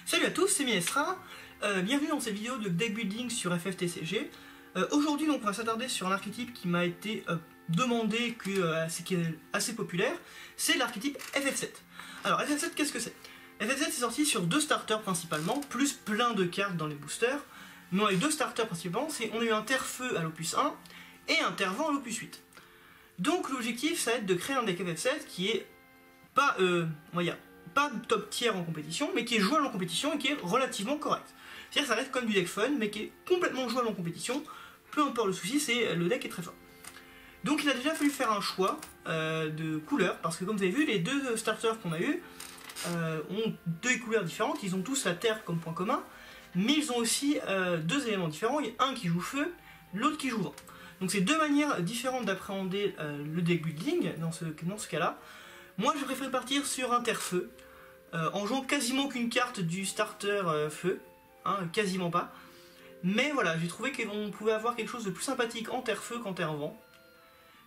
Salut à tous, c'est Miestra, bienvenue dans cette vidéo de deck building sur FFTCG. Aujourd'hui donc on va s'attarder sur un archétype qui m'a été demandé, qui est assez populaire, c'est l'archétype FF7. Alors FF7 qu'est-ce que c'est? FF7 est sorti sur deux starters principalement, plus plein de cartes dans les boosters, mais les deux starters principalement, on a eu un Terre-Feu à l'opus 1 et un Terre-Vent à l'opus 8. Donc l'objectif ça va être de créer un deck FF7 qui est pas, pas top tier en compétition, mais qui est jouable en compétition et qui est relativement correct. C'est-à-dire que ça reste comme du deck fun, mais qui est complètement jouable en compétition, peu importe le souci, c'est le deck est très fort. Donc il a déjà fallu faire un choix de couleurs, parce que comme vous avez vu, les deux starters qu'on a eu ont deux couleurs différentes, ils ont tous la terre comme point commun, mais ils ont aussi deux éléments différents, il y a un qui joue feu, l'autre qui joue vent. Donc c'est deux manières différentes d'appréhender le deck building dans ce cas-là. Moi je préfère partir sur un terre-feu, en jouant quasiment qu'une carte du starter feu, hein, quasiment pas. Mais voilà, j'ai trouvé qu'on pouvait avoir quelque chose de plus sympathique en terre-feu qu'en terre-vent.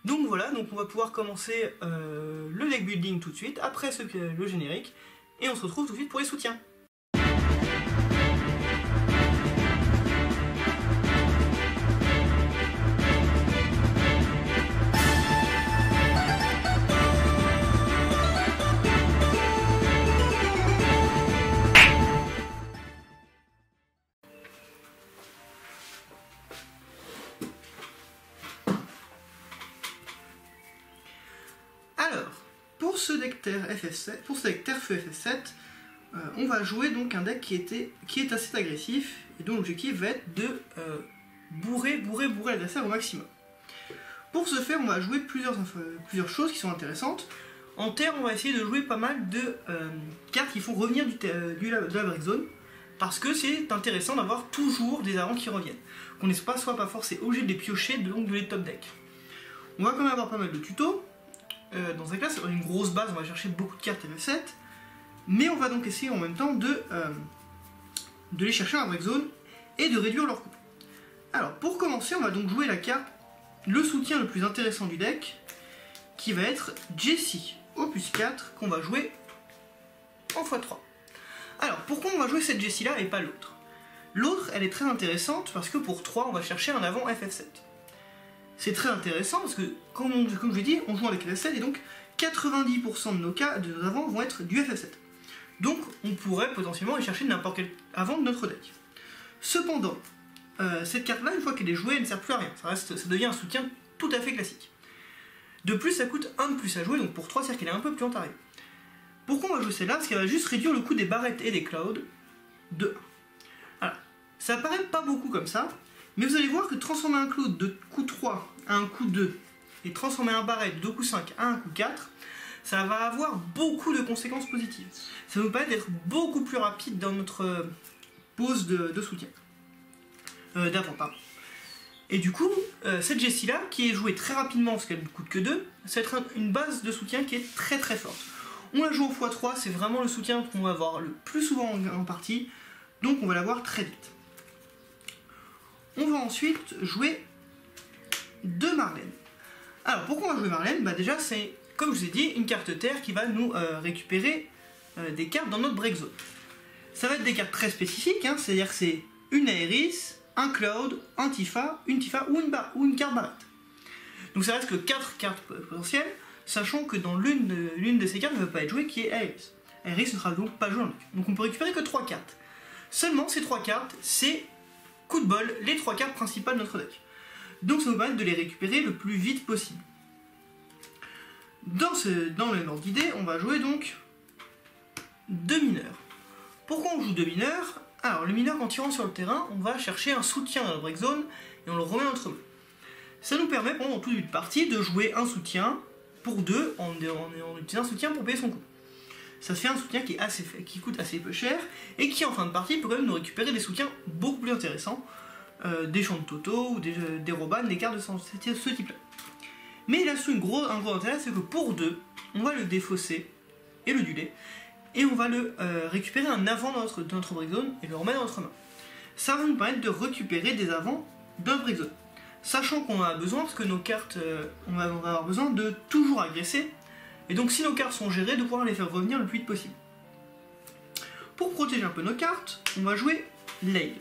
Donc voilà, donc on va pouvoir commencer le deck building tout de suite, après le générique, et on se retrouve tout de suite pour les soutiens. Alors, pour ce deck FF7, pour ce deck Terre-Feu FF7, on va jouer donc un deck qui est assez agressif, et dont l'objectif va être de bourrer l'adversaire au maximum. Pour ce faire, on va jouer plusieurs choses qui sont intéressantes. En terre, on va essayer de jouer pas mal de cartes qui font revenir de la break zone, parce que c'est intéressant d'avoir toujours des avants qui reviennent. Qu'on n'est pas forcément obligé de les piocher donc de les top deck. On va quand même avoir pas mal de tutos. Dans un cas, c'est une grosse base, on va chercher beaucoup de cartes FF7, mais on va donc essayer en même temps de les chercher en break zone et de réduire leur coût. Alors, pour commencer, on va donc jouer la carte, le soutien le plus intéressant du deck, qui va être Jessie, opus 4, qu'on va jouer en x3. Alors, pourquoi on va jouer cette Jessie là et pas l'autre? L'autre, elle est très intéressante parce que pour 3, on va chercher un avant FF7. C'est très intéressant parce que, comme je l'ai dit, on joue avec FF7 et donc 90% de nos avants vont être du FF7. Donc on pourrait potentiellement aller chercher n'importe quel avant de notre deck. Cependant, cette carte-là, une fois qu'elle est jouée, elle ne sert plus à rien. Ça devient un soutien tout à fait classique. De plus, ça coûte 1 de plus à jouer, donc pour 3, c'est-à-dire qu'elle est un peu plus entarée. Pourquoi on va jouer celle-là? Parce qu'elle va juste réduire le coût des barrettes et des clouds de 1. Alors, ça paraît pas beaucoup comme ça, mais vous allez voir que transformer un cloud de coût 3 à un coût 2 et transformer un barrette de coût 5 à un coût 4, ça va avoir beaucoup de conséquences positives. Ça va nous permettre d'être beaucoup plus rapide dans notre pause de soutien. D'avant, pardon. Et du coup, cette Jessie là, qui est jouée très rapidement parce qu'elle ne coûte que 2, ça va être une base de soutien qui est très très forte. On la joue au x3, c'est vraiment le soutien qu'on va avoir le plus souvent en partie, donc on va l'avoir très vite. On va ensuite jouer de Marlène. Alors pourquoi on va jouer Marlène? Bah déjà c'est, comme je vous ai dit, une carte terre qui va nous récupérer des cartes dans notre break zone. Ça va être des cartes très spécifiques, hein, c'est-à-dire que c'est une Aeris, un Cloud, un Tifa, une Tifa ou une carte barrette. Donc ça reste que 4 cartes potentielles, sachant que dans l'une de ces cartes ne va pas être jouée qui est Aeris. Aeris ne sera donc pas jouée en deck. Donc on peut récupérer que 3 cartes. Seulement ces 3 cartes, c'est coup de bol, les 3 cartes principales de notre deck. Donc ça nous permet de les récupérer le plus vite possible. Dans le même ordre d'idée, on va jouer donc 2 mineurs. Pourquoi on joue 2 mineurs? Alors le mineur, quand il rentre sur le terrain, on va chercher un soutien dans la break zone et on le remet dans notre main. Ça nous permet pendant tout début de partie de jouer un soutien pour 2 en utilisant un soutien pour payer son coût. Ça fait un soutien qui coûte assez peu cher et qui en fin de partie peut quand même nous récupérer des soutiens beaucoup plus intéressants, des champs de Toto ou des Roban, des cartes de ce type là. Mais il a un gros intérêt, c'est que pour 2, on va le défausser et le dueler, et on va le récupérer un avant de notre break zone et le remettre dans notre main. Ça va nous permettre de récupérer des avants de notre break zone. Sachant qu'on en a besoin, parce que nos cartes, on va avoir besoin de toujours agresser, et donc si nos cartes sont gérées, de pouvoir les faire revenir le plus vite possible. pour protéger un peu nos cartes, on va jouer Lail.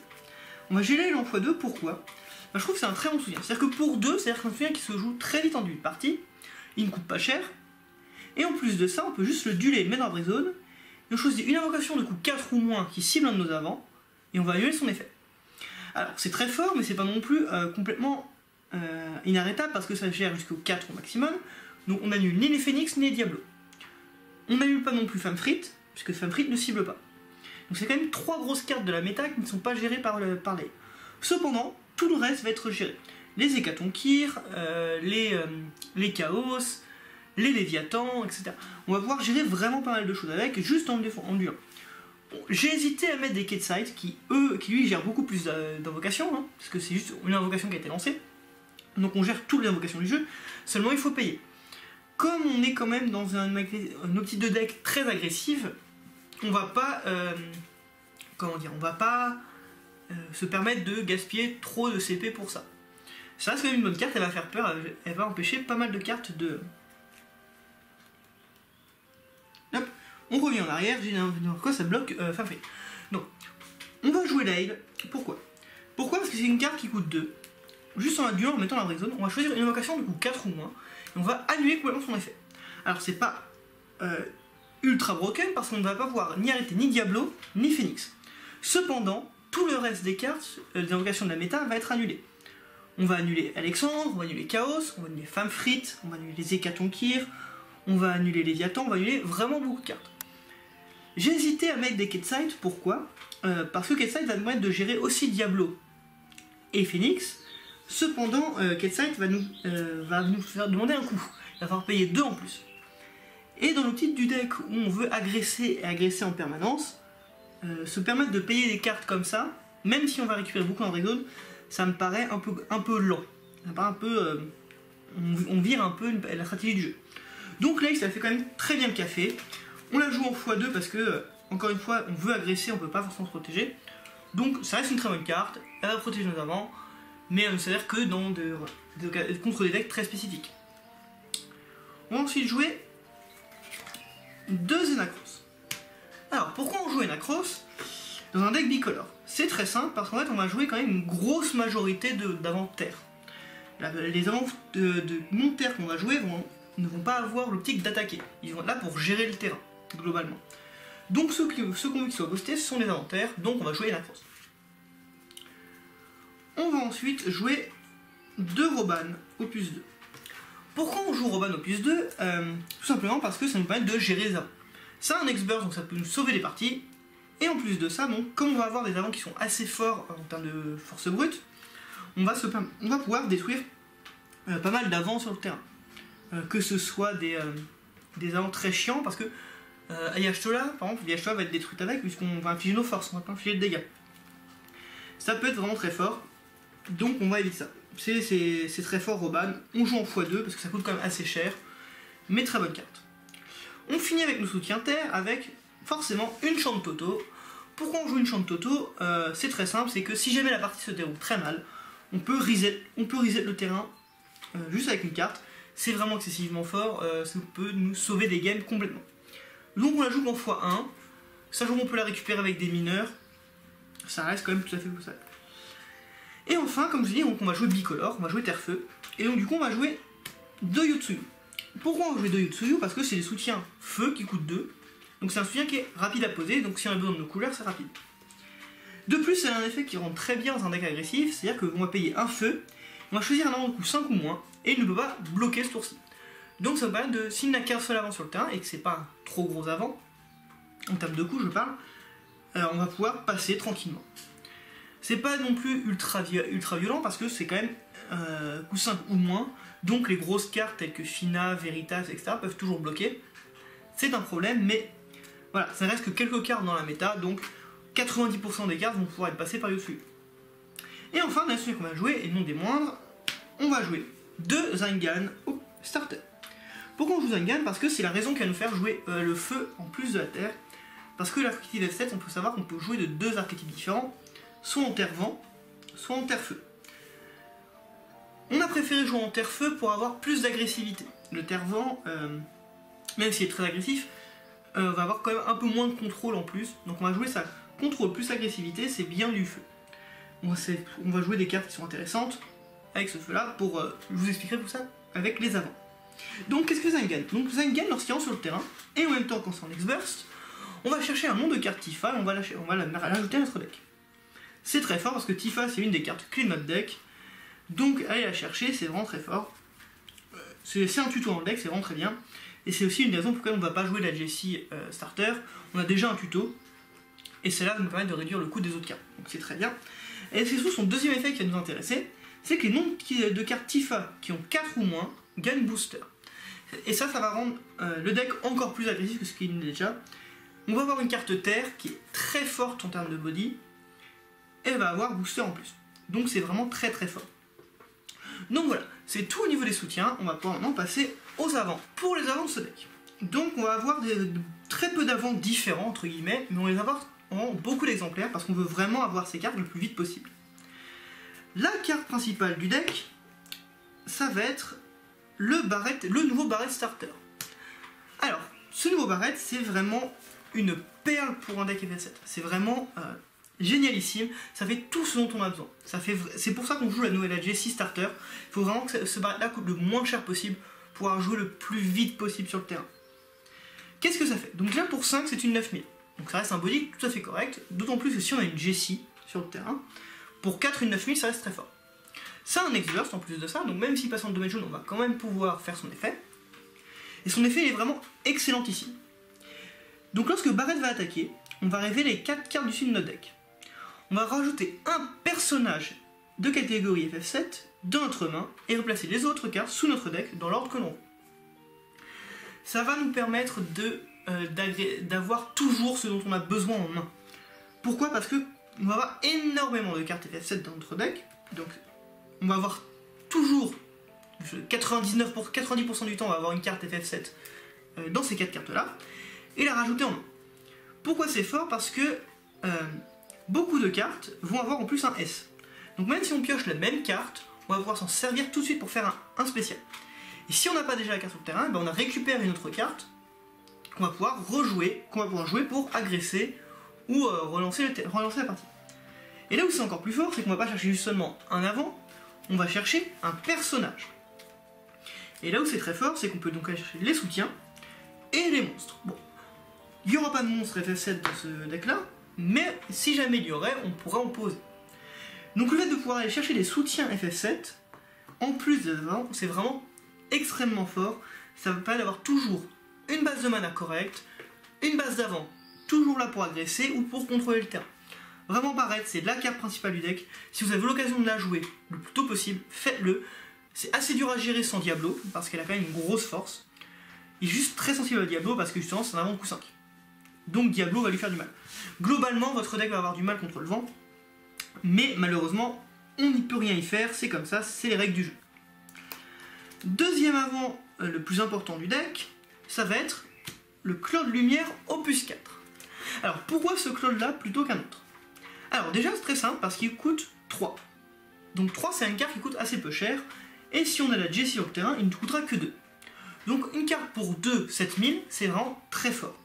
On va jouer Lail en x2, pourquoi? Je trouve que c'est un très bon soutien. C'est-à-dire que pour 2, c'est un soutien qui se joue très vite en début de partie, il ne coûte pas cher, et en plus de ça, on peut juste le dueler et le mettre dans la vraie zone, et on choisit une invocation de coût 4 ou moins qui cible un de nos avants, et on va annuler son effet. Alors c'est très fort, mais c'est pas non plus complètement inarrêtable, parce que ça gère jusqu'au 4 au maximum, donc on annule ni les Phoenix ni les Diablos. On n'annule pas non plus Famfrit, puisque Famfrit ne cible pas. Donc c'est quand même 3 grosses cartes de la méta qui ne sont pas gérées par Lail. Cependant, tout le reste va être géré. Les Hécatonkir, les Chaos, les Léviathans, etc. On va pouvoir gérer vraiment pas mal de choses avec, juste en duant. Bon, j'ai hésité à mettre des Ketsites qui lui gèrent beaucoup plus d'invocations, hein, parce que c'est juste une invocation qui a été lancée. Donc on gère toutes les invocations du jeu, seulement il faut payer. Comme on est quand même dans une optique de deck très agressive, on va pas se permettre de gaspiller trop de CP pour ça. Ça reste quand même une bonne carte, elle va faire peur, elle va empêcher pas mal de cartes de... Hop, on revient en arrière, quoi ça bloque Famfrit. Donc, on va jouer Lail, pourquoi? Parce que c'est une carte qui coûte 2. Juste en adduant, en mettant la vraie zone, on va choisir une invocation de coût 4 ou moins, et on va annuler complètement son effet. Alors c'est pas ultra broken, parce qu'on ne va pas pouvoir ni arrêter ni Diablo, ni Phoenix. Cependant, tout le reste des cartes, des invocations de la méta, va être annulé. On va annuler Alexandre, on va annuler Chaos, on va annuler Famfrit, on va annuler les Hécatonkir, on va annuler Léviathan, on va annuler vraiment beaucoup de cartes. J'ai hésité à mettre des Ketsites, pourquoi? Parce que Ketsite va nous permettre de gérer aussi Diablo et Phoenix. Cependant, Ketsite va nous faire demander un coup. Il va falloir payer 2 en plus. Et dans l'optique du deck où on veut agresser et agresser en permanence, se permettre de payer des cartes comme ça, même si on va récupérer beaucoup en vraie zone, ça me paraît un peu lent. Ça me paraît un peu... on vire un peu la stratégie du jeu. Donc là, ça fait quand même très bien le café. On la joue en x2 parce que, encore une fois, on veut agresser, on peut pas forcément se protéger. Donc ça reste une très bonne carte, elle va protéger nos avants, mais elle ne s'avère que contre des decks très spécifiques. On va ensuite jouer 2 Xenacros. Alors, pourquoi on joue Xenacros dans un deck bicolore? C'est très simple, parce qu'en fait, on va jouer quand même une grosse majorité d'avants terre. Les avants de non-terre qu'on va jouer ne vont pas avoir l'optique d'attaquer. Ils vont être là pour gérer le terrain, globalement. Donc ceux qu'on veut qu'ils soient boostés, ce sont les inventaires, donc on va jouer Xenacros. On va ensuite jouer 2 Roban opus 2. Pourquoi on joue Roban opus 2? Tout simplement parce que ça nous permet de gérer les avants. Ça a un X-Burst, donc ça peut nous sauver les parties. Et en plus de ça, bon, comme on va avoir des avants qui sont assez forts en termes de force brute, on va pouvoir détruire pas mal d'avants sur le terrain. Que ce soit des avants très chiants, parce que Ayashtola, par exemple, Ayashtola va être détruite avec, puisqu'on va infliger nos forces, on va pas infliger de dégâts. Ça peut être vraiment très fort, donc on va éviter ça. C'est très fort Roban, on joue en x2 parce que ça coûte quand même assez cher, mais très bonne carte. On finit avec nos soutiens terre avec forcément une Chant Toto. Pourquoi on joue une Chant Toto? C'est très simple, c'est que si jamais la partie se déroule très mal, on peut reset le terrain juste avec une carte. C'est vraiment excessivement fort, ça peut nous sauver des games complètement. Donc on la joue en x1, sachant qu'on peut la récupérer avec des mineurs, ça reste quand même tout à fait possible. Et enfin, comme je dis, on va jouer bicolore, on va jouer terre-feu, et donc du coup on va jouer 2 Yotsuyu. Pourquoi on va jouer 2 Yotsuyu? Parce que c'est des soutiens feu qui coûtent 2, donc c'est un soutien qui est rapide à poser, donc si on a besoin de nos couleurs, c'est rapide. De plus, elle a un effet qui rentre très bien dans un deck agressif, c'est-à-dire qu'on va payer un feu, on va choisir un avant de coup 5 ou moins, et il ne peut pas bloquer ce tour-ci. Donc ça me permet de, s'il n'a qu'un seul avant sur le terrain, et que c'est pas un trop gros avant, en termes de coups je parle, on va pouvoir passer tranquillement. C'est pas non plus ultra violent, parce que c'est quand même coup 5 ou moins, donc les grosses cartes telles que Fina, Veritas, etc. peuvent toujours bloquer. C'est un problème, mais voilà, ça reste que quelques cartes dans la méta, donc 90% des cartes vont pouvoir être passées par Yotsuyu. Et enfin, dans celui qu'on va jouer, et non des moindres, on va jouer 2 Zangan au starter. Pourquoi on joue Zangan? Parce que c'est la raison qui va nous faire jouer le feu en plus de la terre. Parce que l'archétype F7, on peut savoir qu'on peut jouer de 2 archétypes différents, soit en terre-vent, soit en terre-feu. On a préféré jouer en terre-feu pour avoir plus d'agressivité. Le terre-vent, même s'il est très agressif, va avoir quand même un peu moins de contrôle en plus. Donc on va jouer ça, contrôle plus agressivité, c'est bien du feu. On va jouer des cartes qui sont intéressantes avec ce feu-là, pour je vous expliquerai tout ça avec les avants. Donc qu'est-ce que Zengen? Donc Zengen, lorsqu'il rentre sur le terrain, et en même temps quand c'est en X-Burst, on va chercher un nom de carte Tifa et on va l'ajouter à notre deck. C'est très fort parce que Tifa c'est une des cartes clés de notre deck, donc aller la chercher c'est vraiment très fort. C'est un tuto en deck, c'est vraiment très bien. Et c'est aussi une des raisons pour lesquelles on ne va pas jouer la Jessie Starter. On a déjà un tuto, et celle-là va nous permettre de réduire le coût des autres cartes. Donc c'est très bien. Et c'est surtout son deuxième effet qui va nous intéresser, c'est que les noms de cartes Tifa qui ont 4 ou moins gagnent booster. Et ça va rendre le deck encore plus agressif que ce qu'il est déjà. On va avoir une carte terre qui est très forte en termes de body, et elle va avoir booster en plus. Donc c'est vraiment très très fort. Donc voilà, c'est tout au niveau des soutiens. On va pouvoir maintenant passer aux avants. Pour les avants de ce deck, donc on va avoir très peu d'avants différents entre guillemets, mais on va avoir vraiment beaucoup d'exemplaires parce qu'on veut vraiment avoir ces cartes le plus vite possible. La carte principale du deck, ça va être le nouveau Barret Starter. Alors, ce nouveau Barret, c'est vraiment une perle pour un deck FF7. C'est vraiment génialissime, ça fait tout ce dont on a besoin. C'est pour ça qu'on joue la nouvelle Jessie Starter. Il faut vraiment que ce Barret là coûte le moins cher possible pour pouvoir jouer le plus vite possible sur le terrain. Qu'est-ce que ça fait? Donc déjà pour 5 c'est une 9000, donc ça reste un body tout à fait correct, d'autant plus que si on a une Jessie sur le terrain, pour 4 une 9000 ça reste très fort. Ça a un X-Burst en plus de ça, donc même s'il passe en domaine jaune on va quand même pouvoir faire son effet. Et son effet il est vraiment excellentissime. Donc lorsque Barret va attaquer, on va révéler les 4 cartes du dessus de notre deck. On va rajouter un personnage de catégorie FF7 dans notre main et replacer les autres cartes sous notre deck dans l'ordre que l'on veut. Ça va nous permettre d'avoir toujours ce dont on a besoin en main. Pourquoi? Parce que on va avoir énormément de cartes FF7 dans notre deck, donc on va avoir toujours 90% du temps on va avoir une carte FF7 dans ces 4 cartes là et la rajouter en main. Pourquoi c'est fort? Parce que beaucoup de cartes vont avoir en plus un S. Donc même si on pioche la même carte, on va pouvoir s'en servir tout de suite pour faire un spécial. Et si on n'a pas déjà la carte sur le terrain, ben on a récupéré une autre carte qu'on va pouvoir rejouer, jouer pour agresser ou relancer la partie. Et là où c'est encore plus fort, c'est qu'on va pas chercher juste seulement un avant, on va chercher un personnage. Et là où c'est très fort, c'est qu'on peut donc aller chercher les soutiens et les monstres. Bon, il n'y aura pas de monstre FF7 dans ce deck là, mais si jamais il y aurait, on pourra en poser. Donc le fait de pouvoir aller chercher des soutiens FF7, en plus des avants, c'est vraiment extrêmement fort. Ça va permettre d'avoir toujours une base de mana correcte, une base d'avant toujours là pour agresser ou pour contrôler le terrain. Vraiment Barret, c'est la carte principale du deck. Si vous avez l'occasion de la jouer le plus tôt possible, faites-le. C'est assez dur à gérer sans Diablo, parce qu'elle a quand même une grosse force. Il est juste très sensible à Diablo, parce que justement c'est un avant coup 5. Donc Diablo va lui faire du mal. Globalement, votre deck va avoir du mal contre le vent, mais malheureusement, on n'y peut rien y faire, c'est comme ça, c'est les règles du jeu. Deuxième avant le plus important du deck, ça va être le Claude Lumière Opus 4. Alors pourquoi ce Claude là plutôt qu'un autre? Alors déjà c'est très simple parce qu'il coûte 3. Donc 3 c'est une carte qui coûte assez peu cher, et si on a la Jessie sur le terrain, il ne coûtera que 2. Donc une carte pour 2, 7000, c'est vraiment très fort.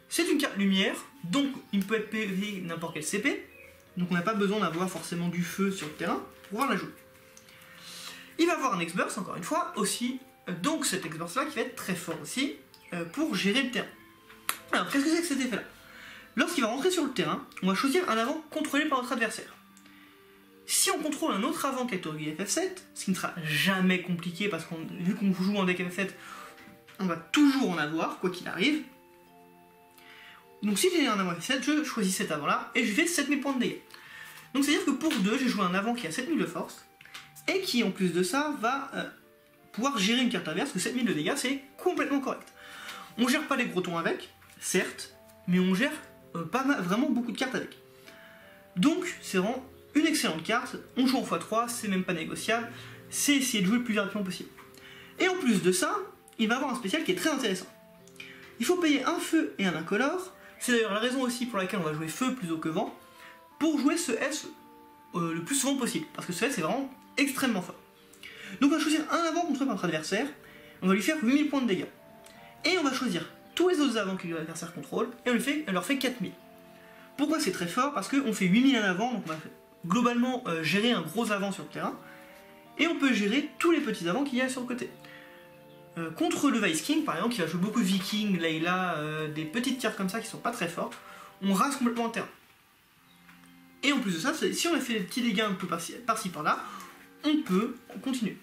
C'est une carte lumière, donc il peut être PV n'importe quel CP, donc on n'a pas besoin d'avoir forcément du feu sur le terrain pour pouvoir la jouer. Il va avoir un X-Burst, encore une fois, aussi, donc cet X-Burst là qui va être très fort aussi, pour gérer le terrain. Alors qu'est-ce que c'est que cet effet là? Lorsqu'il va rentrer sur le terrain, on va choisir un avant contrôlé par notre adversaire. Si on contrôle un autre avant catégorie FF7, ce qui ne sera jamais compliqué parce que vu qu'on joue en deck FF7, on va toujours en avoir, quoi qu'il arrive. Donc si j'ai un avant FF7, je choisis cet avant là et je fais 7000 points de dégâts. Donc c'est à dire que pour 2, j'ai joué un avant qui a 7000 de force et qui en plus de ça va pouvoir gérer une carte inverse, que 7000 de dégâts c'est complètement correct. On gère pas les grotons avec, certes, mais on gère vraiment beaucoup de cartes avec. Donc c'est vraiment une excellente carte, on joue en x3, c'est même pas négociable, c'est essayer de jouer le plus rapidement possible. Et en plus de ça, il va avoir un spécial qui est très intéressant. Il faut payer un feu et un incolore, c'est d'ailleurs la raison aussi pour laquelle on va jouer feu plutôt que vent, pour jouer ce S le plus souvent possible, parce que ce S est vraiment extrêmement fort. Donc on va choisir un avant contre notre adversaire, on va lui faire 8000 points de dégâts. Et on va choisir tous les autres avants que l'adversaire contrôle, et elle leur fait 4000. Pourquoi c'est très fort? Parce qu'on fait 8000 en avant, donc on va globalement gérer un gros avant sur le terrain, et on peut gérer tous les petits avants qu'il y a sur le côté. Contre le Vice King, par exemple, qui va jouer beaucoup de Viking, Layla, des petites cartes comme ça qui sont pas très fortes, on rase complètement le terrain. Et en plus de ça, si on a fait des petits dégâts un peu par-ci par-là, on peut continuer.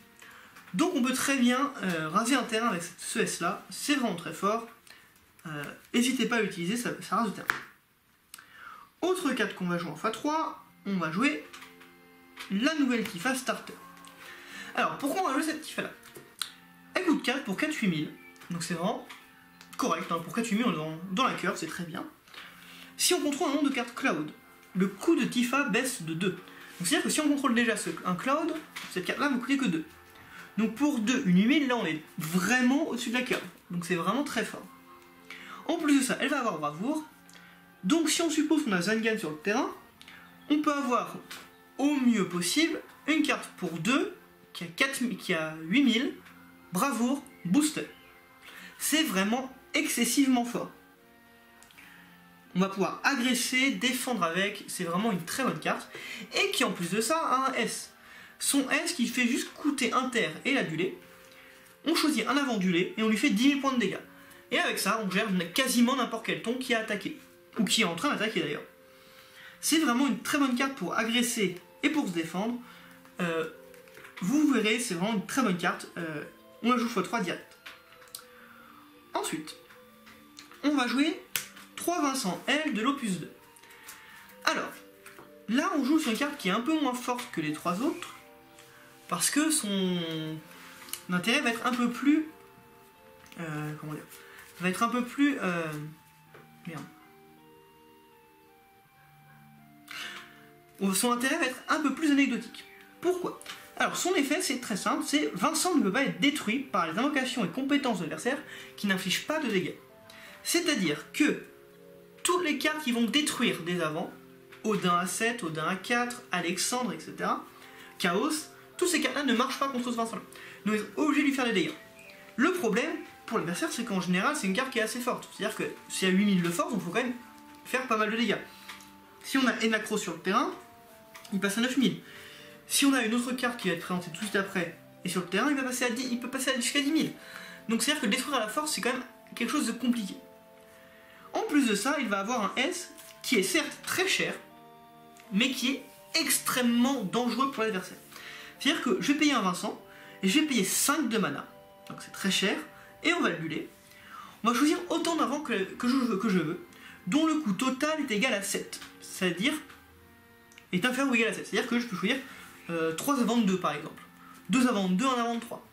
Donc on peut très bien raser un terrain avec ce S-là, c'est vraiment très fort. N'hésitez pas à l'utiliser, ça rase le terrain. Autre carte qu'on va jouer en x3, on va jouer la nouvelle Tifa Starter. Alors pourquoi on va jouer cette Tifa-là? Elle coûte 4 pour 4 8000, donc c'est vraiment correct, hein. Pour 4 8000 on est dans la curve, c'est très bien. Si on contrôle un nombre de cartes Cloud, le coût de Tifa baisse de 2. Donc c'est-à-dire que si on contrôle déjà un Cloud, cette carte-là ne coûte que 2. Donc pour 2, une 8000, là on est vraiment au-dessus de la curve. Donc c'est vraiment très fort. En plus de ça, elle va avoir Bravoure. Donc si on suppose qu'on a Zangan sur le terrain, on peut avoir au mieux possible une carte pour 2 qui a 8000, Bravoure, Booster. C'est vraiment excessivement fort. On va pouvoir agresser, défendre avec, c'est vraiment une très bonne carte. Et qui en plus de ça a un S. Son S qui fait juste coûter un terre et l'adulé. On choisit un avant-dulé et on lui fait 10 000 points de dégâts. Et avec ça, on gère quasiment n'importe quel ton qui a attaqué. Ou qui est en train d'attaquer d'ailleurs. C'est vraiment une très bonne carte pour agresser et pour se défendre. Vous verrez, c'est vraiment une très bonne carte. On la joue x3 direct. Ensuite, on va jouer 3 Vincent L de l'Opus 2. Alors, là on joue sur une carte qui est un peu moins forte que les 3 autres, parce que son intérêt va être un peu plus... comment dire, va être un peu plus... merde. Son intérêt va être un peu plus anecdotique. Pourquoi? Alors son effet c'est très simple, c'est Vincent ne peut pas être détruit par les invocations et compétences de l'adversaire qui n'infligent pas de dégâts. C'est-à-dire que toutes les cartes qui vont détruire des avants, Odin A7, Odin A4, Alexandre, etc., Chaos, toutes ces cartes-là ne marchent pas contre ce Vincent-là. Donc ils sont obligés de lui faire des dégâts. Le problème pour l'adversaire, c'est qu'en général, c'est une carte qui est assez forte. C'est-à-dire que s'il y a 8000 de force, il faut quand même faire pas mal de dégâts. Si on a Enacro sur le terrain, il passe à 9000. Si on a une autre carte qui va être présentée tout de suite après, et sur le terrain, il peut passer jusqu'à 10 000. Donc c'est-à-dire que détruire à la force, c'est quand même quelque chose de compliqué. En plus de ça, il va avoir un S qui est certes très cher, mais qui est extrêmement dangereux pour l'adversaire. C'est-à-dire que je vais payer un Vincent, et je vais payer 5 de mana, donc c'est très cher, et on va le buller. On va choisir autant d'avants que je veux, dont le coût total est égal à 7, c'est-à-dire est inférieur ou égal à 7. C'est-à-dire que je peux choisir 3 avant de 2 par exemple, 2 avant de 2, 1 avant de 3.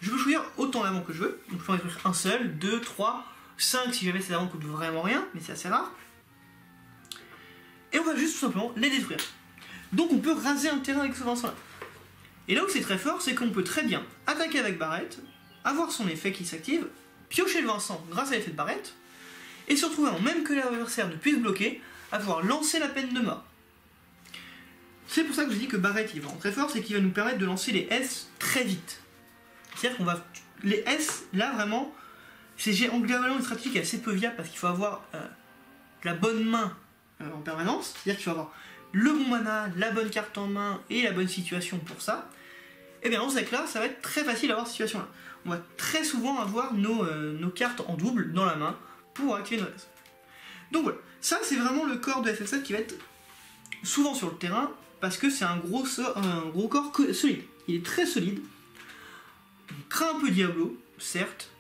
Je peux choisir autant d'avants que je veux, donc je peux en choisir un seul, 2, 3, 5 si jamais ces avants coûtent vraiment rien, mais c'est assez rare. Et on va juste tout simplement les détruire. Donc on peut raser un terrain avec ce Vincent là. Et là où c'est très fort, c'est qu'on peut très bien attaquer avec Barrett, avoir son effet qui s'active, piocher le Vincent grâce à l'effet de Barrett, et se retrouver en même que l'adversaire ne puisse bloquer, à pouvoir lancer la peine de mort. C'est pour ça que je dis que Barrett il est vraiment très fort, c'est qu'il va nous permettre de lancer les S très vite. C'est-à-dire qu'on va... Les S, là vraiment, c'est globalement une stratégie qui est assez peu viable parce qu'il faut avoir la bonne main en permanence, c'est-à-dire qu'il faut avoir le bon mana, la bonne carte en main et la bonne situation pour ça. Et bien dans ce deck-là, ça va être très facile d'avoir cette situation-là. On va très souvent avoir nos cartes en double dans la main pour activer nos S. Donc voilà, ça c'est vraiment le corps de FF7 qui va être souvent sur le terrain, parce que c'est un gros corps solide. Il est très solide. On craint un peu Diablo, certes,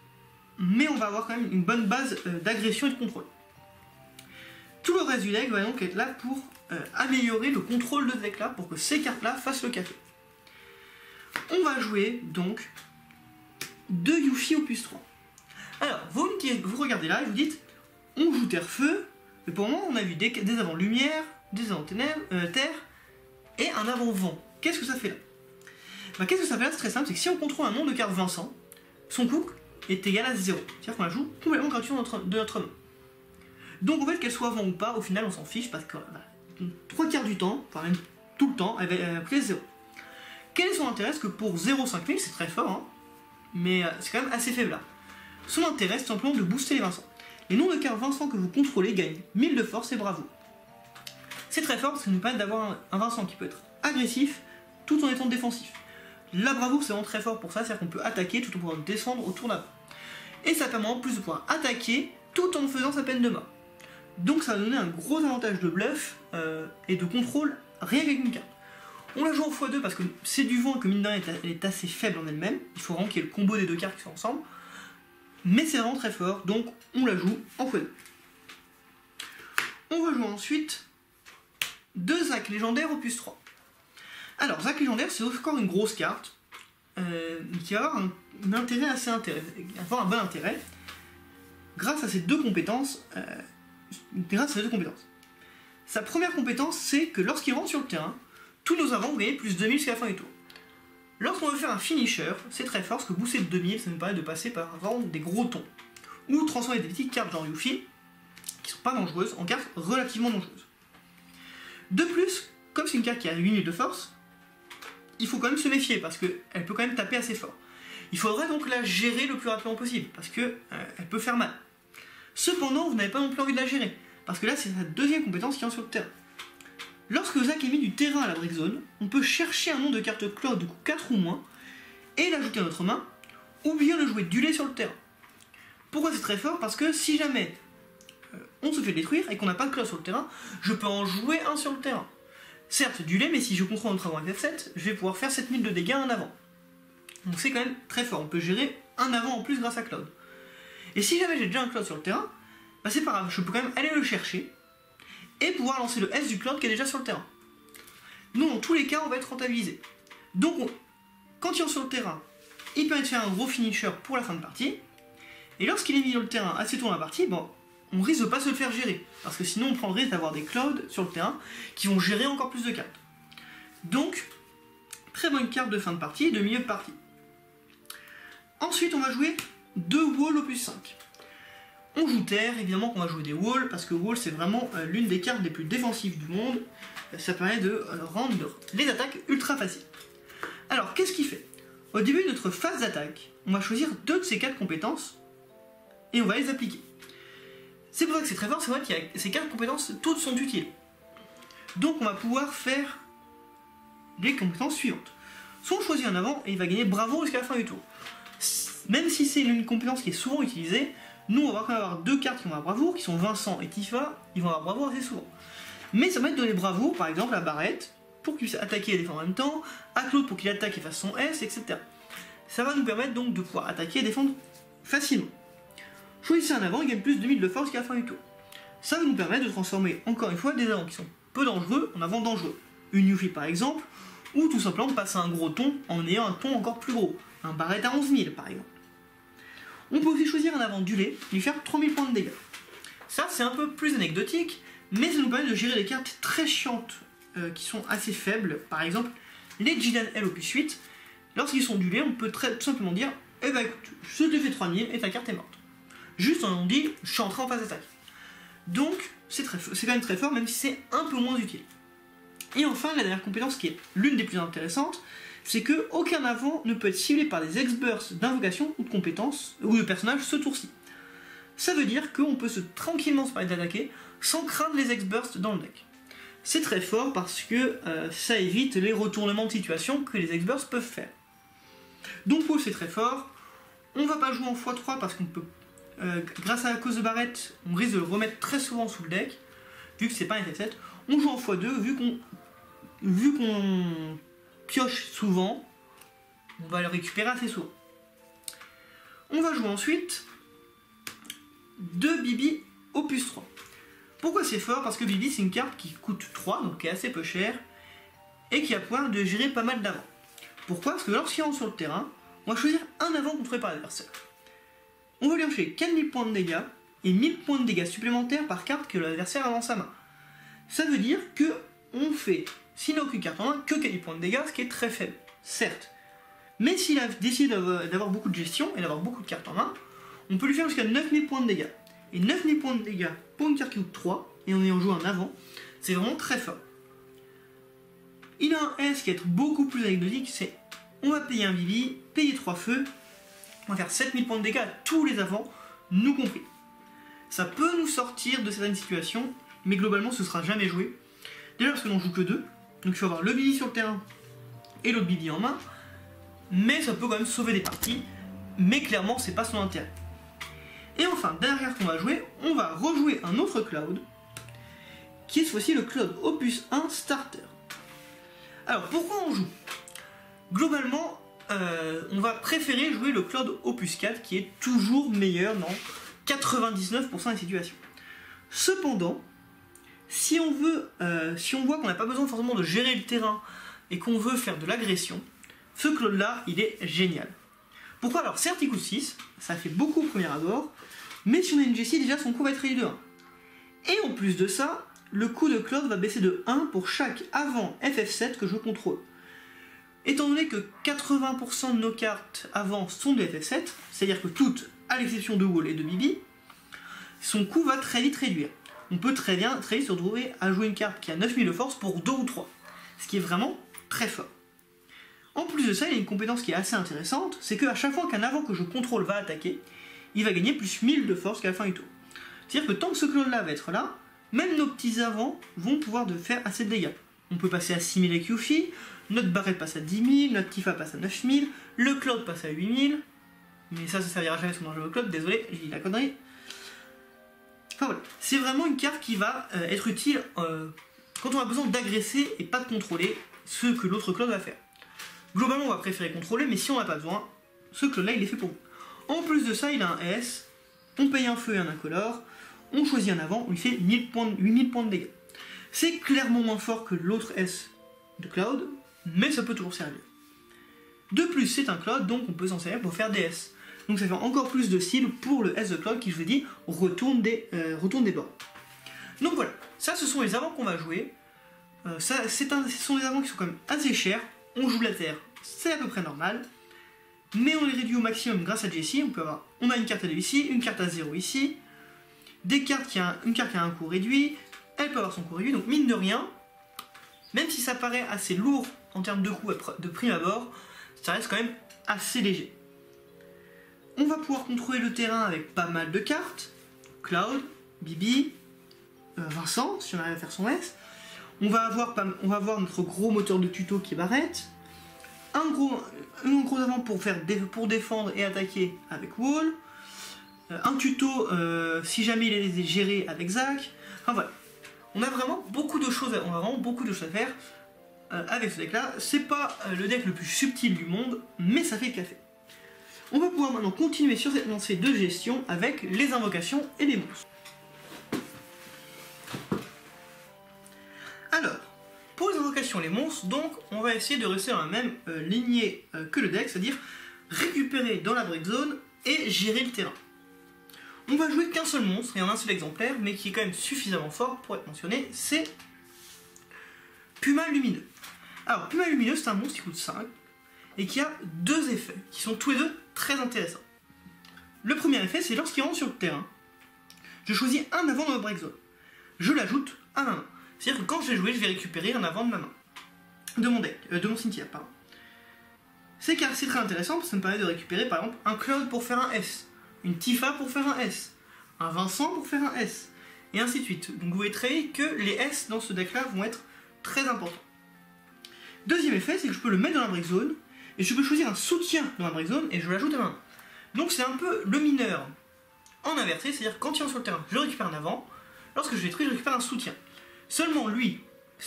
mais on va avoir quand même une bonne base d'agression et de contrôle. Tout le reste du deck va donc être là pour améliorer le contrôle de ce deck là, pour que ces cartes là fassent le café. On va jouer donc 2 Yuffie Opus 3. Alors, vous regardez là et vous dites, on joue terre-feu, mais pour le moment on a vu des avant lumière, des avant terre, et un avant vent. Qu'est-ce que ça fait là? Bah, qu'est-ce que ça fait là? C'est très simple, c'est que si on contrôle un nombre de cartes Vincent, son coût est égal à 0. C'est-à-dire qu'on la joue complètement gratuitement de notre main. Donc en fait, qu'elle soit vent ou pas, au final on s'en fiche, parce que 3 quarts du temps, enfin même tout le temps, elle va coûter 0. Quel est son intérêt? Parce que pour 0,5 000, c'est très fort, hein, mais c'est quand même assez faible là. Son intérêt, c'est simplement de booster les Vincent. Les noms de cartes Vincent que vous contrôlez gagnent 1000 de force et bravoure. C'est très fort parce que ça nous permet d'avoir un Vincent qui peut être agressif tout en étant défensif. La bravoure c'est vraiment très fort pour ça, c'est-à-dire qu'on peut attaquer tout en pouvant descendre au tour d'avant. Et ça permet en plus de pouvoir attaquer tout en faisant sa peine de mort. Donc ça va donner un gros avantage de bluff et de contrôle rien qu'avec une carte. On la joue en x2 parce que c'est du vent et que mine de rien elle est assez faible en elle-même. Il faut vraiment qu'il y ait le combo des deux cartes qui sont ensemble. Mais c'est vraiment très fort, donc on la joue en x2. On va jouer ensuite 2 Zac légendaires au plus 3. Alors Zac légendaire c'est encore une grosse carte qui va avoir un intérêt assez intéressant, avoir un bon intérêt grâce à ces deux compétences. Sa première compétence c'est que lorsqu'il rentre sur le terrain, tous nos avants vont gagner plus 2000 jusqu'à la fin du tour. Lorsqu'on veut faire un finisher, c'est très fort parce que booster de 2000 ça nous permet de passer par avant des gros tons ou transformer des petites cartes genre Yuffie qui sont pas dangereuses en cartes relativement dangereuses. De plus, comme c'est une carte qui a 8000 de force, il faut quand même se méfier parce qu'elle peut quand même taper assez fort. Il faudrait donc la gérer le plus rapidement possible parce que elle peut faire mal. Cependant, vous n'avez pas non plus envie de la gérer parce que là c'est sa deuxième compétence qui est sur le terrain. Lorsque Zac est mis du terrain à la brick zone, on peut chercher un nom de carte Claude de coup 4 ou moins et l'ajouter à notre main ou bien le jouer du lait sur le terrain. Pourquoi c'est très fort? Parce que si jamais on se fait détruire et qu'on n'a pas de Claude sur le terrain, je peux en jouer un sur le terrain. Certes, du lait, mais si je contrôle notre avant avec F7, je vais pouvoir faire 7000 de dégâts en avant. Donc c'est quand même très fort, on peut gérer un avant en plus grâce à Claude. Et si jamais j'ai déjà un Claude sur le terrain, bah c'est pas grave, je peux quand même aller le chercher et pouvoir lancer le S du Claude qui est déjà sur le terrain. Nous, dans tous les cas, on va être rentabilisé. Donc, quand il est sur le terrain, il permet de faire un gros finisher pour la fin de partie. Et lorsqu'il est mis sur le terrain assez tôt dans la partie, bon, on risque de pas se le faire gérer. Parce que sinon, on prend le risque d'avoir des Clouds sur le terrain qui vont gérer encore plus de cartes. Donc, très bonne carte de fin de partie et de milieu de partie. Ensuite, on va jouer 2 Walls au plus 5. On joue terre, évidemment qu'on va jouer des walls, parce que wall c'est vraiment l'une des cartes les plus défensives du monde. Ça permet de rendre les attaques ultra faciles. Alors, qu'est-ce qu'il fait? Au début de notre phase d'attaque, on va choisir 2 de ces 4 compétences, et on va les appliquer. C'est pour ça que c'est très fort, c'est vrai qu'il y a ces 4 compétences, toutes sont utiles. Donc on va pouvoir faire les compétences suivantes. Soit on choisit un avant, et il va gagner bravo jusqu'à la fin du tour. Même si c'est une compétence qui est souvent utilisée, nous on va quand même avoir 2 cartes qui vont avoir bravoure, qui sont Vincent et Tifa, ils vont avoir bravoure assez souvent. Mais ça va être donner bravoure, par exemple à Barrett, pour qu'il puisse attaquer et défendre en même temps, à Claude pour qu'il attaque et fasse son S, etc. Ça va nous permettre donc de pouvoir attaquer et défendre facilement. Choisissez un avant, il gagne plus de 2000 de force jusqu'à la fin du tour. Ça va nous permettre de transformer encore une fois des avants qui sont peu dangereux en avant dangereux. Une Yuffie par exemple, ou tout simplement passer un gros ton en ayant un ton encore plus gros. Un Barrett à 11 000 par exemple. On peut aussi choisir un avant du lait, lui faire 3000 points de dégâts. Ça c'est un peu plus anecdotique, mais ça nous permet de gérer des cartes très chiantes qui sont assez faibles. Par exemple, les Jidan L au plus 8, lorsqu'ils sont du lait, on peut tout simplement dire eh ben écoute, je te fais 3000 et ta carte est morte. Juste on dit je suis entré en phase d'attaque. Donc c'est quand même très fort, même si c'est un peu moins utile. Et enfin, la dernière compétence qui est l'une des plus intéressantes, c'est que aucun avant ne peut être ciblé par des X-bursts d'invocation ou de compétences ou de personnages ce tour-ci. Ça veut dire qu'on peut tranquillement se permettre d'attaquer sans craindre les X-bursts dans le deck. C'est très fort parce que ça évite les retournements de situation que les X-bursts peuvent faire. Donc Wall c'est très fort. On va pas jouer en x3 parce qu'on peut, grâce à la cause de Barrett, on risque de le remettre très souvent sous le deck, vu que c'est pas un F7. On joue en x2 vu qu'on pioche souvent, on va le récupérer assez souvent. On va jouer ensuite 2 Bibi au plus 3. Pourquoi c'est fort? Parce que Bibi c'est une carte qui coûte 3, donc qui est assez peu chère, et qui a pouvoir de gérer pas mal d'avants. Pourquoi? Parce que lorsqu'il rentre sur le terrain, on va choisir un avant contrôlé par l'adversaire. On va lui enchaîner 4000 points de dégâts et 1000 points de dégâts supplémentaires par carte que l'adversaire a dans sa main. Ça veut dire que on fait, s'il n'a aucune carte en main, que 4000 points de dégâts, ce qui est très faible, certes. Mais s'il a décidé d'avoir beaucoup de gestion et d'avoir beaucoup de cartes en main, on peut lui faire jusqu'à 9000 points de dégâts. Et 9000 points de dégâts pour une carte qui coûte 3, et en ayant joué un avant, c'est vraiment très fort. Il a un S qui va être beaucoup plus anecdotique, c'est on va payer un Bibi, payer 3 feux, on va faire 7000 points de dégâts à tous les avants, nous compris. Ça peut nous sortir de certaines situations, mais globalement ce sera jamais joué. Déjà parce que l'on joue que 2, donc il faut avoir le Bibi sur le terrain et l'autre Bibi en main, mais ça peut quand même sauver des parties, mais clairement c'est pas son intérêt. Et enfin, dernière carte qu'on va jouer, on va rejouer un autre Cloud, qui est cette fois-ci le Cloud Opus 1 Starter. Alors pourquoi on joue? Globalement, on va préférer jouer le Cloud Opus 4 qui est toujours meilleur dans 99% des situations. Cependant, si on voit qu'on n'a pas besoin forcément de gérer le terrain et qu'on veut faire de l'agression, ce Cloud là, il est génial. Pourquoi? Alors certes il coûte 6, ça fait beaucoup au premier abord, mais si on a une Jessie, déjà son coût va être réduit de 1. Et en plus de ça, le coût de Cloud va baisser de 1 pour chaque avant FF7 que je contrôle. Étant donné que 80% de nos cartes avant sont de FF7, c'est-à-dire que toutes, à l'exception de Wall et de Bibi, son coût va très vite réduire. On peut très vite se retrouver à jouer une carte qui a 9000 de force pour 2 ou 3, ce qui est vraiment très fort. En plus de ça, il y a une compétence qui est assez intéressante, c'est qu'à chaque fois qu'un avant que je contrôle va attaquer, il va gagner plus 1000 de force qu'à la fin du tour. C'est-à-dire que tant que ce clone-là va être là, même nos petits avants vont pouvoir faire assez de dégâts. On peut passer à 6000 avec Yuffie, notre barrette passe à 10 000, notre Tifa passe à 9000, le Cloud passe à 8000, mais ça servira jamais sur le Cloud, désolé, j'ai dit la connerie. Enfin voilà, c'est vraiment une carte qui va être utile quand on a besoin d'agresser et pas de contrôler ce que l'autre Cloud va faire. Globalement, on va préférer contrôler, mais si on n'a pas besoin, ce Cloud là il est fait pour vous. En plus de ça, il a un S, on paye un feu et un incolore, on choisit un avant, on lui fait 8000 points de dégâts. C'est clairement moins fort que l'autre S de Cloud, mais ça peut toujours servir. De plus, c'est un Cloud, donc on peut s'en servir pour faire des S. Donc ça fait encore plus de cibles pour le S de Cloud qui, je vous dis, retourne des bords. Donc voilà, ça ce sont les avants qu'on va jouer. Ce sont des avants qui sont quand même assez chers. On joue la terre, c'est à peu près normal. Mais on les réduit au maximum grâce à Jessie. On a une carte à 2 ici, une carte à 0 ici. Une carte qui a un coût réduit. Elle peut avoir son coût réduit, donc mine de rien, même si ça paraît assez lourd en termes de coût de prime abord, ça reste quand même assez léger. On va pouvoir contrôler le terrain avec pas mal de cartes. Cloud, Bibi, Vincent, si on arrive à faire son S. On va avoir notre gros moteur de tuto qui est Barrette. Un gros avant pour défendre et attaquer avec Wall. Un tuto si jamais il est géré avec Zac. Enfin voilà. On a vraiment beaucoup de choses à faire avec ce deck là. C'est pas le deck le plus subtil du monde, mais ça fait le café. On va pouvoir maintenant continuer sur cette lancée de gestion avec les invocations et les monstres. Alors, pour les invocations et les monstres, donc, on va essayer de rester dans la même lignée que le deck, c'est-à-dire récupérer dans la break zone et gérer le terrain. On va jouer qu'un seul monstre et en un seul exemplaire, mais qui est quand même suffisamment fort pour être mentionné, c'est Puma Lumineux. Alors, Puma Lumineux, c'est un monstre qui coûte 5 et qui a 2 effets, qui sont tous les deux très intéressants. Le premier effet, c'est lorsqu'il rentre sur le terrain, je choisis un avant dans ma break zone. Je l'ajoute à ma main. C'est-à-dire que quand je vais jouer, je vais récupérer un avant de ma main. De mon deck, de mon cimetière, pardon. C'est très intéressant parce que ça me permet de récupérer par exemple un Cloud pour faire un S, une Tifa pour faire un S, un Vincent pour faire un S, et ainsi de suite. Donc vous voyez très vite que les S dans ce deck-là vont être très importants. Deuxième effet, c'est que je peux le mettre dans la break zone, et je peux choisir un soutien dans la break zone, et je l'ajoute à ma main. Donc c'est un peu le mineur en inversé, c'est-à-dire quand il est sur le terrain, je récupère un avant, lorsque je détruis, je récupère un soutien. Seulement lui,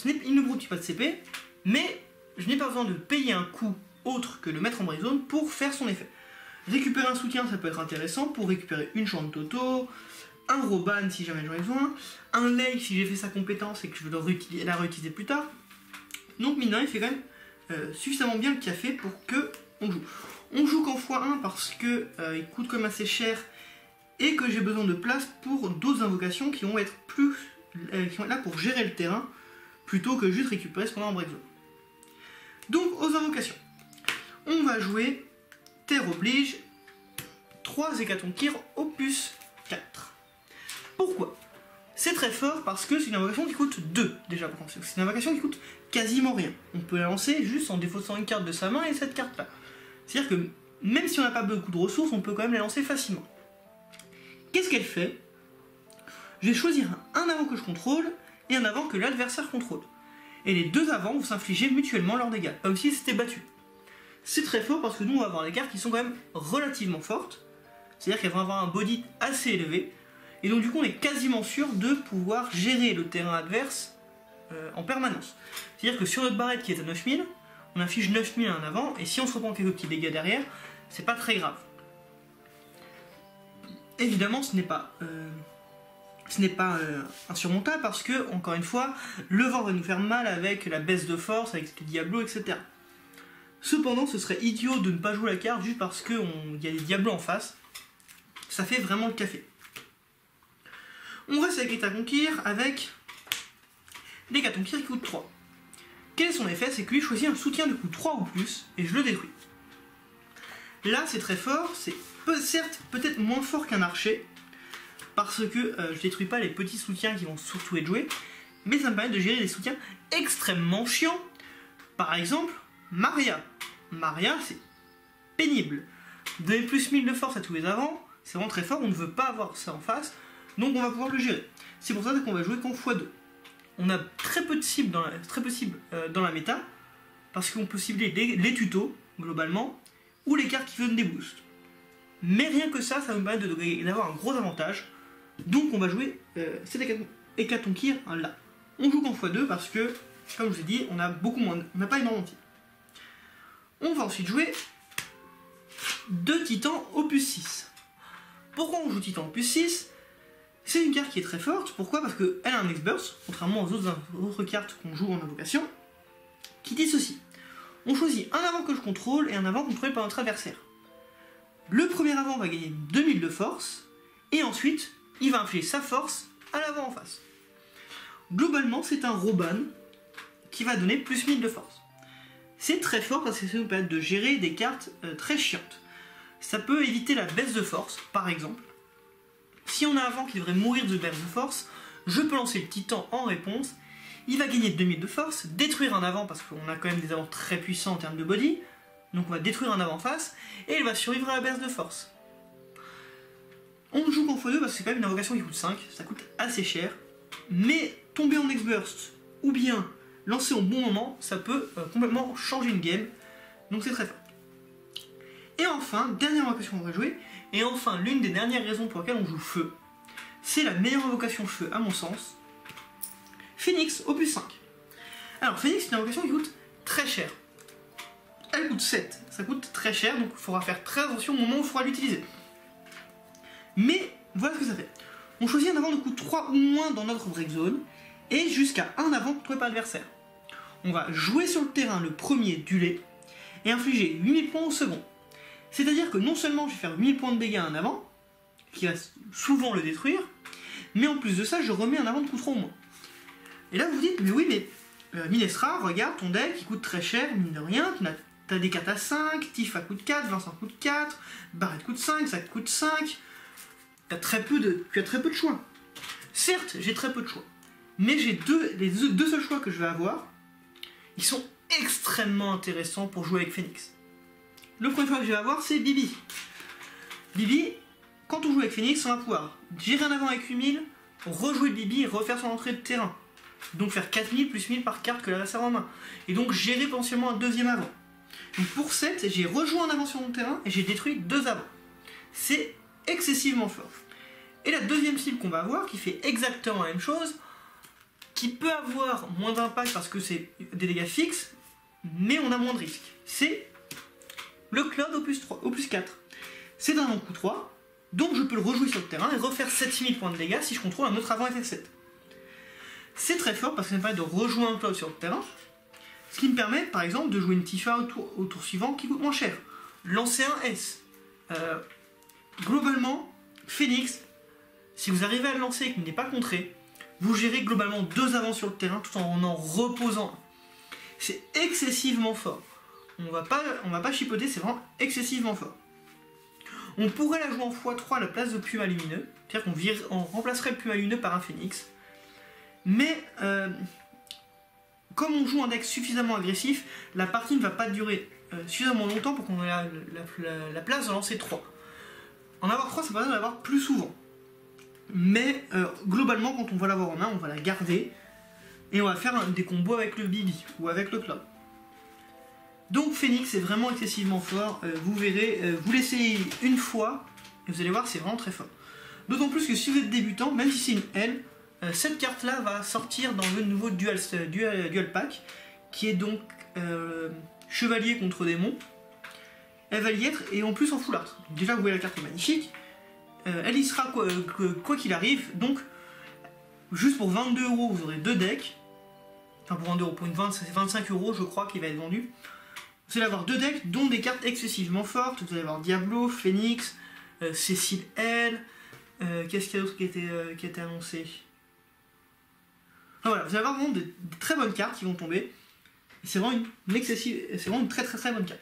il ne broute pas de CP, mais je n'ai pas besoin de payer un coût autre que le mettre en break zone pour faire son effet. Récupérer un soutien, ça peut être intéressant pour récupérer une chante Toto, un Roban si jamais j'en ai besoin, un Lake si j'ai fait sa compétence et que je veux la réutiliser plus tard. Donc mine de rien, il fait quand même suffisamment bien le café pour que on joue. On joue qu'en x1 parce que il coûte quand même assez cher et que j'ai besoin de place pour d'autres invocations qui vont être là pour gérer le terrain plutôt que juste récupérer ce qu'on a en break zone. Donc aux invocations, on va jouer Terre oblige 3 Hécatonkir opus 4. Pourquoi? C'est très fort parce que c'est une invocation qui coûte 2 déjà pour commencer. C'est une invocation qui coûte quasiment rien. On peut la lancer juste en défaussant une carte de sa main et cette carte là. C'est-à-dire que même si on n'a pas beaucoup de ressources, on peut quand même la lancer facilement. Qu'est-ce qu'elle fait? je vais choisir un avant que je contrôle et un avant que l'adversaire contrôle. Et les deux avants vont s'infliger mutuellement leurs dégâts, comme si c'était battu. C'est très fort parce que nous on va avoir des cartes qui sont quand même relativement fortes, c'est-à-dire qu'elles vont avoir un body assez élevé, et donc du coup on est quasiment sûr de pouvoir gérer le terrain adverse en permanence. C'est-à-dire que sur notre barrette qui est à 9000, on inflige 9000 à un avant, et si on se reprend quelques petits dégâts derrière, c'est pas très grave. Évidemment ce n'est pas insurmontable parce que, encore une fois, le vent va nous faire mal avec la baisse de force, avec les diablos, etc. Cependant, ce serait idiot de ne pas jouer la carte juste parce qu'il y a des diablos en face. Ça fait vraiment le café. On reste avec les Hécatonchires avec les Hécatonchires qui coûtent 3. Quel est son effet? C'est que lui choisit un soutien de coût 3 ou plus et je le détruis. Là, c'est très fort, c'est certes peut-être moins fort qu'un archer, parce que je détruis pas les petits soutiens qui vont surtout être joués, mais ça me permet de gérer des soutiens extrêmement chiants. Par exemple, Maria. Maria, c'est pénible. Donner plus 1000 de force à tous les avants, c'est vraiment très fort, on ne veut pas avoir ça en face, donc on va pouvoir le gérer. C'est pour ça qu'on va jouer qu'en x2. On a très peu de cibles dans la méta, parce qu'on peut cibler les tutos, globalement, ou les cartes qui donnent des boosts. Mais rien que ça, ça nous permet d'avoir un gros avantage. Donc on va jouer cet Hécatonchire là. On joue qu'en x2 parce que, comme je vous ai dit, on a beaucoup moins, on n'a pas énormément de types. On va ensuite jouer 2 titans opus 6. Pourquoi on joue titan opus 6? C'est une carte qui est très forte. Pourquoi? Parce qu'elle a un X-Burst, contrairement aux autres cartes qu'on joue en invocation, qui dit ceci. On choisit un avant que je contrôle et un avant contrôlé par notre adversaire. Le premier avant va gagner 2000 de force, et ensuite, il va infliger sa force à l'avant en face. Globalement, c'est un Roban qui va donner plus 1000 de force. C'est très fort parce que ça nous permet de gérer des cartes très chiantes. Ça peut éviter la baisse de force, par exemple. Si on a un avant qui devrait mourir de baisse de force, je peux lancer le titan en réponse. Il va gagner 2000 de force, détruire un avant parce qu'on a quand même des avants très puissants en termes de body. Donc on va détruire un avant face, et il va survivre à la baisse de force. On joue qu'en x2 parce que c'est quand même une invocation qui coûte 5, ça coûte assez cher. Mais tomber en X-Burst, ou bien lancer au bon moment, ça peut complètement changer une game. Donc c'est très fort. Et enfin, dernière invocation qu'on va jouer, et enfin l'une des dernières raisons pour lesquelles on joue feu, c'est la meilleure invocation feu à mon sens, Phoenix opus 5. Alors Phoenix c'est une invocation qui coûte très cher. Elle coûte 7, ça coûte très cher, donc il faudra faire très attention au moment où il faudra l'utiliser. Mais voilà ce que ça fait. On choisit un avant de coût 3 ou moins dans notre break zone, et jusqu'à un avant contrôlé par l'adversaire. On va jouer sur le terrain le premier du lait, et infliger 8000 points au second. C'est-à-dire que non seulement je vais faire 1000 points de dégâts à un avant, qui va souvent le détruire, mais en plus de ça, je remets un avant de coût 3 ou moins. Et là vous vous dites, mais oui, mais Minestra, regarde ton deck, il coûte très cher, mine de rien, t'as des cartes à 5, Tifa coûte 4, Vincent coûte 4, Barrett coûte 5, ça coûte 5, tu as très peu de choix. Certes, j'ai très peu de choix, mais les deux seuls choix que je vais avoir, ils sont extrêmement intéressants pour jouer avec Phoenix. Le premier choix que je vais avoir, c'est Bibi. Bibi, quand on joue avec Phoenix, on va pouvoir gérer un avant avec 8000, rejouer Bibi et refaire son entrée de terrain. Donc faire 4000 plus 1000 par carte que l'adversaire en main. Et donc gérer potentiellement un deuxième avant. Donc pour 7, j'ai rejoué un avant sur mon terrain et j'ai détruit 2 avants. C'est excessivement fort. Et la deuxième cible qu'on va avoir, qui fait exactement la même chose, qui peut avoir moins d'impact parce que c'est des dégâts fixes, mais on a moins de risques. C'est le Cloud opus 4. C'est un avant coup 3, donc je peux le rejouer sur le terrain et refaire 7000 points de dégâts si je contrôle un autre avant FF7. C'est très fort parce que ça me permet de rejouer un Cloud sur le terrain, ce qui me permet par exemple de jouer une Tifa au tour suivant qui coûte moins cher. Lancer un S. Globalement, Phoenix, si vous arrivez à le lancer et qu'il n'est pas contré, vous gérez globalement 2 avants sur le terrain tout en reposant. C'est excessivement fort. On va pas chipoter, c'est vraiment excessivement fort. On pourrait la jouer en x3 à la place de Puma Lumineux, c'est-à-dire qu'on remplacerait le Puma Lumineux par un Phoenix. Mais comme on joue un deck suffisamment agressif, la partie ne va pas durer suffisamment longtemps pour qu'on ait la place de lancer 3. En avoir 3, ça permet d'en avoir plus souvent. mais globalement quand on va l'avoir en main, on va la garder et on va faire des combos avec le Bibi ou avec le Cloud. Donc Phoenix est vraiment excessivement fort, vous verrez, vous l'essayez une fois et vous allez voir, c'est vraiment très fort. D'autant plus que si vous êtes débutant, même si c'est une L, cette carte là va sortir dans le nouveau Dual Pack, qui est donc chevalier contre démon. Elle va y être, et en plus en full art. Donc déjà vous voyez la carte est magnifique, elle y sera quoi qu'il arrive, donc juste pour 22 € vous aurez 2 decks, enfin pour 22 €, pour une vente c'est 25 € je crois qui va être vendu. Vous allez avoir 2 decks dont des cartes excessivement fortes, vous allez avoir Diablo, Phoenix, Cécile L, qu'est-ce qu'il y a d'autre qui a été annoncé? Enfin, voilà, vous allez avoir vraiment des très bonnes cartes qui vont tomber. C'est vraiment une très bonne carte.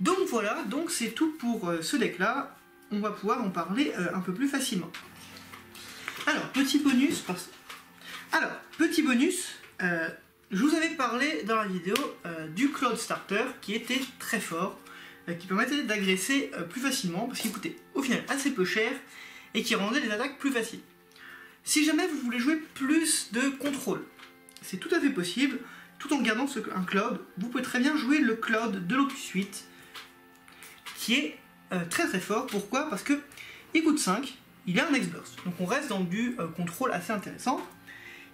Donc voilà, donc c'est tout pour ce deck là. On va pouvoir en parler un peu plus facilement. Alors, petit bonus, je vous avais parlé dans la vidéo du Cloud Starter qui était très fort, qui permettait d'agresser plus facilement parce qu'il coûtait au final assez peu cher et qui rendait les attaques plus faciles. Si jamais vous voulez jouer plus de contrôle, c'est tout à fait possible, tout en gardant un Cloud. Vous pouvez très bien jouer le Cloud de l'Opus 8 qui est très fort. Pourquoi? Parce que il coûte 5, il a un X-Burst, donc on reste dans du contrôle assez intéressant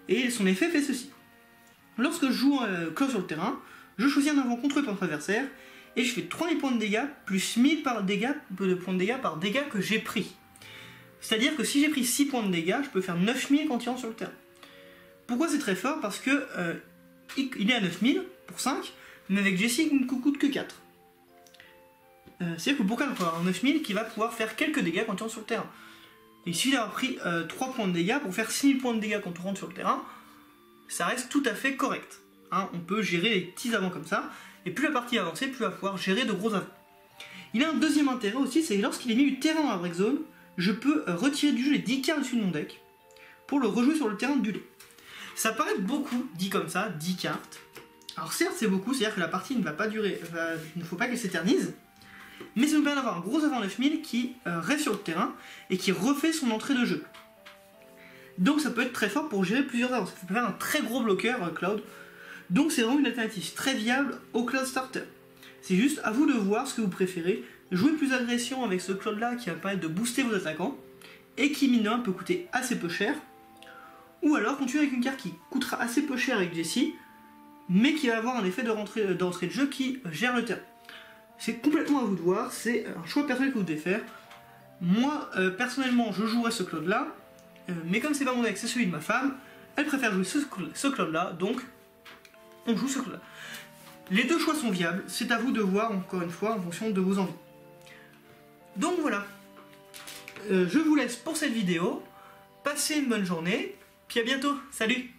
et son effet fait ceci. Lorsque je joue Cloud sur le terrain, je choisis un avant contre notre adversaire et je fais 3000 points de dégâts plus 1000 points de dégâts par dégâts que j'ai pris. C'est-à-dire que si j'ai pris 6 points de dégâts, je peux faire 9000 quand il rentre sur le terrain. Pourquoi c'est très fort? Parce que il est à 9000 pour 5, mais avec Jessie il ne coûte que 4. C'est-à-dire que pourquoi il faut avoir 9000 qui va pouvoir faire quelques dégâts quand il rentre sur le terrain. Et il suffit d'avoir pris 3 points de dégâts pour faire 6000 points de dégâts quand on rentre sur le terrain, ça reste tout à fait correct. Hein, on peut gérer les petits avants comme ça, et plus la partie avance, plus on va pouvoir gérer de gros avants. Il a un deuxième intérêt aussi, c'est que lorsqu'il est mis du terrain dans la break zone, je peux retirer du jeu les 10 cartes dessus de mon deck pour le rejouer sur le terrain du lait. Ça paraît beaucoup, dit comme ça, 10 cartes. Alors certes c'est beaucoup, c'est-à-dire que la partie ne va pas durer, il ne faut pas qu'elle s'éternise, mais ça nous permet d'avoir un gros avant 9000 qui reste sur le terrain et qui refait son entrée de jeu. Donc ça peut être très fort pour gérer plusieurs avances. Ça peut faire un très gros bloqueur Cloud. Donc c'est vraiment une alternative très viable au Cloud Starter. C'est juste à vous de voir ce que vous préférez. Jouer plus d'agression avec ce Cloud là qui va permettre de booster vos attaquants et qui mine de rien peut coûter assez peu cher. Ou alors continuer avec une carte qui coûtera assez peu cher avec Jessie, mais qui va avoir un effet d'entrée de jeu qui gère le terrain. C'est complètement à vous de voir, c'est un choix personnel que vous devez faire. Moi personnellement je jouerai ce Cloud là. Mais comme c'est pas mon deck, c'est celui de ma femme, elle préfère jouer ce Cloud là, donc on joue ce Cloud là. Les deux choix sont viables, c'est à vous de voir encore une fois en fonction de vos envies. Donc voilà, je vous laisse pour cette vidéo, passez une bonne journée, puis à bientôt, salut!